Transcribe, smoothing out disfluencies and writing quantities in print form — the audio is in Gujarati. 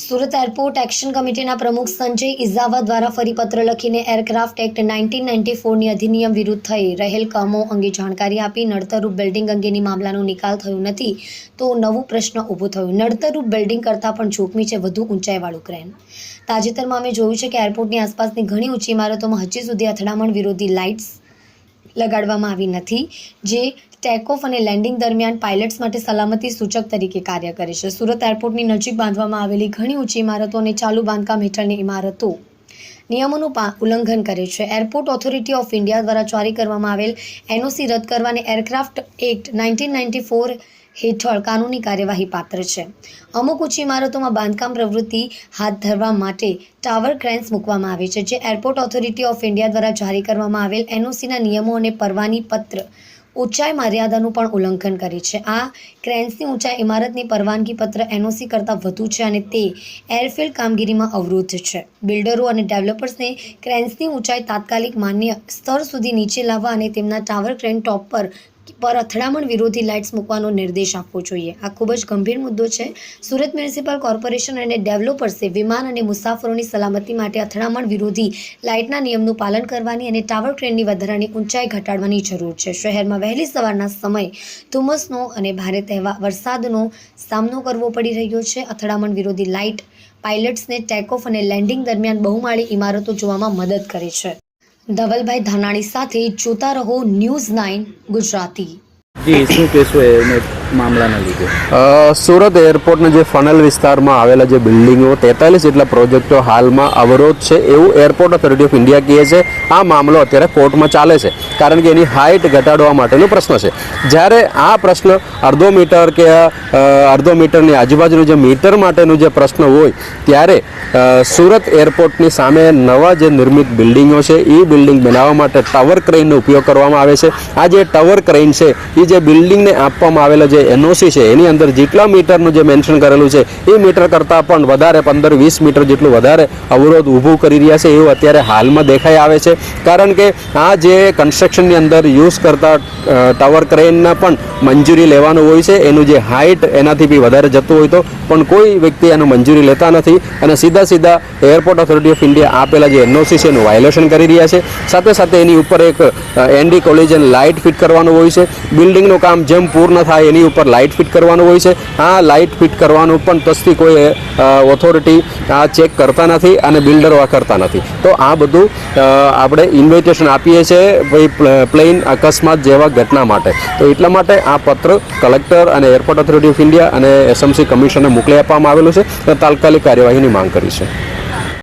સુરત એરપોર્ટ એક્શન કમિટીના પ્રમુખ સંજય ઇઝાવા દ્વારા ફરી પત્ર લખીને એરક્રાફ્ટ એક્ટ 1994ની અધિનિયમ વિરુદ્ધ થઈ રહેલ કામો અંગે જાણકારી આપી નડતરરૂપ બિલ્ડિંગ અંગેની મામલાનો નિકાલ થયો નથી તો નવો પ્રશ્ન ઊભો થયો। નડતરરૂપ બિલ્ડિંગ કરતાં પણ જોખમી છે વધુ ઊંચાઈવાળું ક્રેન। તાજેતરમાં અમે જોયું છે કે એરપોર્ટની આસપાસની ઘણી ઊંચી ઇમારતોમાં હજી સુધી અથડામણ વિરોધી લાઇટ્સ લગાડવામાં આવી નથી, જે ટેક ઓફ અને લેન્ડિંગ દરમિયાન પાયલટ્સ માટે સલામતી સૂચક તરીકે કાર્ય કરે છે। સુરત એરપોર્ટની નજીક બાંધવામાં આવેલી ઘણી ઊંચી ઇમારતો અને ચાલુ બાંધકામ હેઠળની ઇમારતો નિયમોનું ઉલ્લંઘન કરે છે। એરપોર્ટ ઓથોરિટી ઓફ ઇન્ડિયા દ્વારા જારી કરવામાં આવેલ એનઓસી રદ કરવાની એરક્રાફ્ટ એક્ટ 1994 હેઠળ કાનૂની કાર્યવાહી પાત્ર છે। અમુક ઊંચી ઇમારતોમાં બાંધકામ પ્રવૃત્તિ હાથ ધરવા માટે ટાવર ક્રેન્સ મૂકવામાં આવે છે, જે એરપોર્ટ ઓથોરિટી ઓફ ઇન્ડિયા દ્વારા જારી કરવામાં આવેલ એનઓસીના નિયમો અને પરવાની પત્ર ઊંચાઈ મર્યાદાનું પણ ઉલ્લંઘન કરે છે। આ ક્રેન્સની ઊંચાઈ ઇમારતની પરવાનગી પત્ર એનઓસી કરતાં વધુ છે અને તે એરફિલ્ડ કામગીરીમાં અવરોધ છે। બિલ્ડરો અને ડેવલપર્સને ક્રેન્સની ઊંચાઈ તાત્કાલિક માન્ય સ્તર સુધી નીચે લાવવા અને તેમના ટાવર ક્રેન ટોપ પર અથડામણ વિરોધી લાઇટ્સ મૂકવાનો નિર્દેશ આપવો જોઈએ। આ ખૂબ જ ગંભીર મુદ્દો છે। સુરત મ્યુનિસિપલ કોર્પોરેશન અને ડેવલપર્સે વિમાન અને મુસાફરોની સલામતી માટે અથડામણ વિરોધી લાઇટના નિયમનું પાલન કરવાની અને ટાવર ક્રેનની વધારાની ઊંચાઈ ઘટાડવાની જરૂર છે। શહેરમાં વહેલી સવારના સમયે ધુમ્મસનો અને ભારે વરસાદનો સામનો કરવો પડી રહ્યો છે। અથડામણ વિરોધી લાઇટ પાયલટ્સને ટેક ઓફ અને લેન્ડિંગ દરમિયાન બહુમાળી ઇમારતો જોવામાં મદદ કરે છે। ધવલભાઈ ધાનાણી સાથે જોતા રહો ન્યૂઝ 9 ગુજરાતી। જી શું કહેશો એને મામલાના લીધે? સુરત એરપોર્ટના જે ફનલ વિસ્તારમાં આવેલા જે બિલ્ડિંગો 43 જેટલા પ્રોજેક્ટો હાલમાં અવરોધ છે એવું એરપોર્ટ ઓથોરિટી ઓફ ઇન્ડિયા કહે છે। આ મામલો અત્યારે કોર્ટમાં ચાલે છે કારણ કે એની હાઇટ ઘટાડવા માટેનો પ્રશ્ન છે। જ્યારે આ પ્રશ્ન અડધો મીટર કે અડધો મીટરની આજુબાજુનું જે મીટર માટેનું જે પ્રશ્ન હોય ત્યારે સુરત એરપોર્ટની સામે નવા જે નિર્મિત બિલ્ડિંગો છે એ બિલ્ડિંગ બનાવવા માટે ટાવર ક્રેઇનનો ઉપયોગ કરવામાં આવે છે। આ જે ટાવર ક્રેઇન છે એ જે બિલ્ડિંગને આપવામાં આવેલા જે એનઓસી છે એની અંદર જેટલા મીટરનું જે મેન્શન કરેલું છે એ મીટર કરતાં પણ વધારે 15-20 મીટર જેટલું વધારે અવરોધ ઊભું કરી રહ્યા છે એવું અત્યારે હાલમાં દેખાઈ આવે છે। કારણ કે આ જે કન્સ્ટ્રક્શનની અંદર યુઝ કરતા ટાવર ક્રેનના પણ મંજૂરી લેવાનું હોય છે, એનું જે હાઇટ એનાથી બી વધારે જતું હોય તો પણ કોઈ વ્યક્તિ એનું મંજૂરી લેતા નથી અને સીધા એરપોર્ટ ઓથોરિટી ઓફ ઇન્ડિયા આપેલા જે એનઓસી છે એનું વાયોલેશન કરી રહ્યા છે। સાથે સાથે એની ઉપર એક એન્ટી કોલિઝન લાઇટ ફિટ કરવાનું હોય છે। બિલ્ડિંગનું કામ જેમ પૂર્ણ થાય એની ઉપર લાઇટ ફિટ કરવાનું હોય છે। આ લાઇટ ફિટ કરવાનું પણ તસ્થી કોઈ ઓથોરિટી આ ચેક કરતા નથી અને બિલ્ડરો આ કરતા નથી। તો આ બધું આપણે ઇન્વિટેશન આપીએ છીએ ભાઈ પ્લેન અકસ્માત જેવા ઘટના માટે। તો એટલા માટે આ પત્ર કલેક્ટર અને એરપોર્ટ ઓથોરિટી ઓફ ઇન્ડિયા અને એસએમસી કમિશનને મોકલી આપવામાં આવેલું છે અને તાત્કાલિક કાર્યવાહીની માંગ કરી છે।